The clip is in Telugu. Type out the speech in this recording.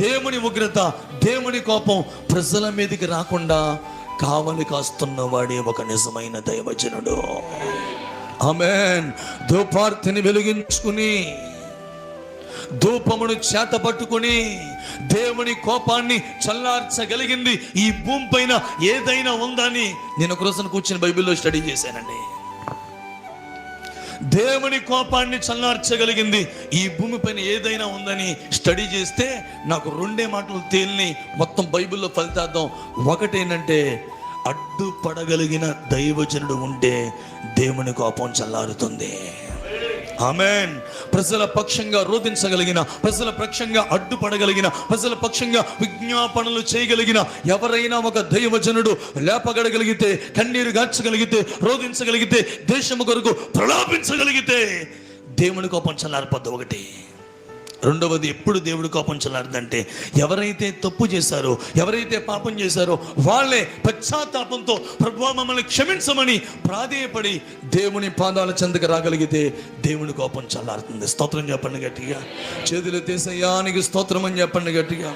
దేవుని ఉగ్రత, దేవుని కోపం ప్రజల మీదకి రాకుండా కావలి కాస్తున్న వాడే ఒక నిజమైన దైవజనుడు. ఆమేన్. ధూపార్తిని వెలిగించుకుని, ధూపమును చేత పట్టుకుని దేవుని కోపాన్ని చల్లార్చగలిగింది ఈ భూమి పైన ఏదైనా ఉందని నేను ఒక రోజున కూర్చొని బైబిల్లో స్టడీ చేశానండి. దేవుని కోపాన్ని చల్లార్చగలిగింది ఈ భూమి పైన ఏదైనా ఉందని స్టడీ చేస్తే నాకు రెండే మాటలు తేలిని మొత్తం బైబిల్లో ఫలితార్థం. ఒకటేంటంటే, అడ్డుపడగలిగిన దైవజనుడు ఉంటే దేవుని కోపం చల్లారుతుంది. ఆమేన్. ప్రజల పక్షంగా రోధించగలిగిన, ప్రజల పక్షంగా అడ్డుపడగలిగిన, ప్రజల పక్షంగా విజ్ఞాపనలు చేయగలిగిన ఎవరైనా ఒక దైవజనుడు లేపగడగలిగితే, కన్నీరు గార్చగలిగితే, రోధించగలిగితే, దేశము కొరకు ప్రలాపించగలిగితే దేవుని కోపం చల్లారిపోద్ది. ఒకటి. రెండవది, ఎప్పుడు దేవుడి కోపం చల్లారదంటే, ఎవరైతే తప్పు చేశారో, ఎవరైతే పాపం చేశారో వాళ్ళే పశ్చాత్తాపంతో ప్రభువా మమ్మల్ని క్షమించమని ప్రాధేయపడి దేవుని పాదాల చెంతకు రాగలిగితే దేవుని కోపం చల్లారుతుంది. స్తోత్రం చెప్పండి గట్టిగా. చేతులు తీసయ్యానికి స్తోత్రం అని చెప్పండి గట్టిగా.